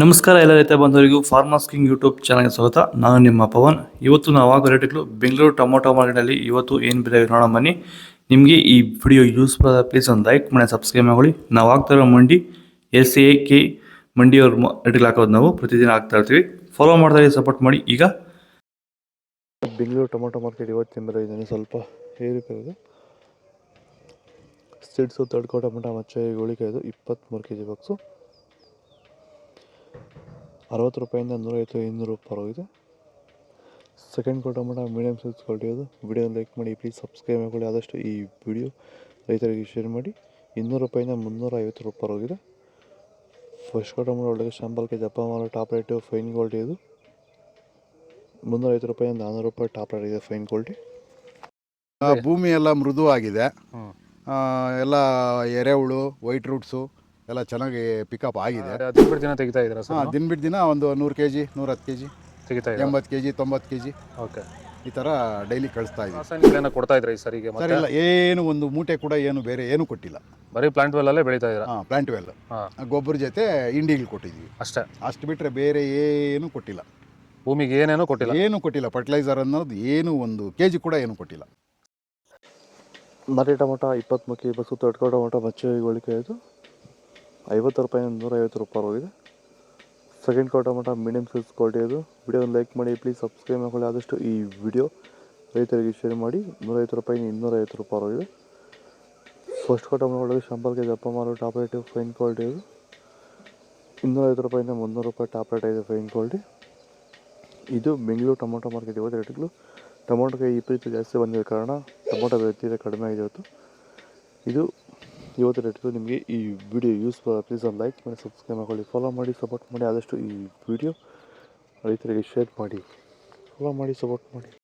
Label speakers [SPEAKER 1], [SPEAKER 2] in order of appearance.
[SPEAKER 1] ನಮಸ್ಕಾರ ಎಲ್ಲ ರೈತ ಬಂಧುವರಿಗೂ ಫಾರ್ಮರ್ಸ್ ಕಿಂಗ್ ಯೂಟ್ಯೂಬ್ ಚಾನಲ್ಗೆ ಸ್ವಾಗತ. ನಾನು ನಿಮ್ಮ ಪವನ್. ಇವತ್ತು ನಾವು ಆಗೋ ರೇಟ್ಗಳು ಬೆಂಗಳೂರು ಟೊಮೊಟೊ ಮಾರ್ಕೆಟಲ್ಲಿ ಇವತ್ತು ಏನು ಬೆಲೆ ನೋಡೋಣ ಬನ್ನಿ. ನಿಮಗೆ ಈ ವಿಡಿಯೋ ಯೂಸ್ಫುಲ್ ಆದ ಪ್ಲೀಸ್ ಒಂದು ಲೈಕ್ ಮಾಡಿ ಸಬ್ಸ್ಕ್ರೈಬ್ ಮಾಡಿ. ನಾವು ಆಗ್ತಾ ಇರೋ ಮಂಡಿ SAK ಮಂಡಿಯವ್ರ ರೇಟ್ಗಳು ಹಾಕೋದು ನಾವು ಪ್ರತಿದಿನ ಆಗ್ತಾ ಇರ್ತೀವಿ. ಫಾಲೋ ಮಾಡ್ತಾ ಸಪೋರ್ಟ್ ಮಾಡಿ. ಈಗ ಬೆಂಗಳೂರು ಟೊಮೊಟೊ ಮಾರ್ಕೆಟ್ ಇವತ್ತಿನ ಬೆಲೆ ಇದ್ದಾನೆ ಸ್ವಲ್ಪ ಏರಿಕೆ. ಸಿಡ್ಸು ತಡ್ಕೋ ಟೊಮೊಟೊ ಮಚ್ಚೆ ಗೋಳಿಕಾಯ್ದು 23 kg ಬಾಕ್ಸು 60 ರೂಪಾಯಿಂದ 150-200 ರೂಪಾಯಿ ಹೋಗಿದೆ. Second tomato medium size quality ಅದು. ವಿಡಿಯೋ ಲೈಕ್ ಮಾಡಿ ಪ್ಲೀಸ್ ಸಬ್ಸ್ಕ್ರೈಬ್ ಮಾಡಿ. ಆದಷ್ಟು ಈ ವಿಡಿಯೋ ರೈತರಿಗೆ ಶೇರ್ ಮಾಡಿ. 200 ರೂಪಾಯಿಂದ 350 ರೂಪಾಯಿ ಹೋಗಿದೆ. ಫಸ್ಟ್ ಟೊಮೊಟೊ ಒಳ್ಳೆ ಶಾಂಪಲ್ಗೆ ಜಪ್ಪ ಮಾಡೋ ಟಾಪ್ ರೇಟು ಫೈನ್ ಕ್ವಾಲಿಟಿ ಇದು 350 ರೂಪಾಯಿಂದ 400 ರೂಪಾಯಿ ಟಾಪ್ ರೇಟ್ ಇದೆ ಫೈನ್ ಕ್ವಾಲಿಟಿ.
[SPEAKER 2] ಭೂಮಿ ಎಲ್ಲ ಮೃದುವಾಗಿದೆ, ಎಲ್ಲ ಎರೆಹುಳು ವೈಟ್ ರೂಟ್ಸು ಎಲ್ಲ ಚೆನ್ನಾಗಿ ಪಿಕಪ್ ಆಗಿದೆ.
[SPEAKER 3] ದಿನ ಬಿಟ್ಟು ದಿನ ತೆಗಿತಾ ಇದ್ದೀರಾ ಸರ್?
[SPEAKER 2] ದಿನ ಬಿಟ್ಟು ದಿನ ಒಂದು 100 kg 110 kg
[SPEAKER 3] ತೆಗಿತಾ
[SPEAKER 2] 80 kg 90 kg
[SPEAKER 3] ಓಕೆ,
[SPEAKER 2] ಈ ಥರ ಡೈಲಿ ಕಳಿಸ್ತಾ ಇದ್ದೀವಿ.
[SPEAKER 3] ರಾಸಾಯನಿಕ ಕೊಡ್ತಾ ಇದ್ರಾ ಈ ಸರಿಗೆ?
[SPEAKER 2] ಸರ್ ಇಲ್ಲ, ಏನು ಒಂದು ಮೂಟೆ ಕೂಡ ಏನು ಬೇರೆ ಏನು ಕೊಟ್ಟಿಲ್ಲ.
[SPEAKER 3] ಬರೀ ಪ್ಲಾಂಟ್ ವೆಲ್ಲಲ್ಲೇ ಬೆಳೀತಾ ಇದ್ದೀರಾ?
[SPEAKER 2] ಪ್ಲಾಂಟ್ ವೆಲ್ ಗೊಬ್ಬರ ಜೊತೆ ಇಂಡಿಗಳು ಕೊಟ್ಟಿದ್ದೀವಿ
[SPEAKER 3] ಅಷ್ಟೇ.
[SPEAKER 2] ಅಷ್ಟು ಬಿಟ್ಟರೆ ಬೇರೆ ಏನು ಕೊಟ್ಟಿಲ್ಲ.
[SPEAKER 3] ಭೂಮಿಗೆ ಏನೇನೂ ಕೊಟ್ಟಿಲ್ಲ?
[SPEAKER 2] ಏನು ಕೊಟ್ಟಿಲ್ಲ. ಫರ್ಟಿಲೈಸರ್ ಅನ್ನೋದು ಏನು 1 kg ಕೂಡ ಏನು ಕೊಟ್ಟಿಲ್ಲ.
[SPEAKER 1] ನಾಟಿ ಟೊಮೊಟೊ 23 kg ಬಸ್ಸು ತಡ್ಕೋ ಟೊಮೊಟೊ ಮಚ್ಚೆ ಗೋಳಿಕೆ ಆಯಿತು 50 ರೂಪಾಯಿಂದ 150 ರೂಪಾಯಿ ಹೋಗಿದೆ. Second tomato medium size quality ಅದು. ವಿಡಿಯೋನ ಲೈಕ್ ಮಾಡಿ ಪ್ಲೀಸ್ ಸಬ್ಸ್ಕ್ರೈಬ್ ಮಾಡಿ. ಆದಷ್ಟು ಈ ವಿಡಿಯೋ ರೈತರಿಗೆ ಶೇರ್ ಮಾಡಿ. 150 ರೂಪಾಯಿಂದ 250 ರೂಪಾಯಿ ಹೋಗಿದೆ. ಫಸ್ಟ್ ಟೊಮೊಟೊ ಒಳಗೆ ಶಾಂಪಲ್ಗೆ ದಪ್ಪ ಮಾರೋ ಟಾಪ್ ರೇಟ್ ಫೈನ್ ಕ್ವಾಲಿಟಿ ಅದು 250 ರೂಪಾಯಿಂದ 300 ರೂಪಾಯಿ ಟಾಪ್ ರೇಟ್ ಇದೆ ಫೈನ್ ಕ್ವಾಲಿಟಿ. ಇದು ಬೆಂಗಳೂರು ಟೊಮೊಟೊ ಮಾರ್ಕೆಟ್ ಇವತ್ತು ರೇಟ್ಗಳು. ಟೊಮೊಟೊಗೆ ವಿಪರೀತ ಜಾಸ್ತಿ ಬಂದಿರೋ ಕಾರಣ ಟೊಮೊಟೊ ಬೆಲೆ ಕಡಿಮೆ ಆಗಿದೆ ಇವತ್ತು. ಇದು ಇವತ್ತು ರೇಟ್ಗಳು. ನಿಮಗೆ ಈ ವಿಡಿಯೋ ಯೂಸ್ಫುಲ್ ಪ್ಲೀಸ್ ಒಂದು ಲೈಕ್ ಮಾಡಿ ಸಬ್ಸ್ಕ್ರೈಬ್ ಮಾಡಿ. ಫಾಲೋ ಮಾಡಿ ಸಪೋರ್ಟ್ ಮಾಡಿ. ಆದಷ್ಟು ಈ ವಿಡಿಯೋ ರೈತರಿಗೆ ಶೇರ್ ಮಾಡಿ. ಫಾಲೋ ಮಾಡಿ ಸಪೋರ್ಟ್ ಮಾಡಿ.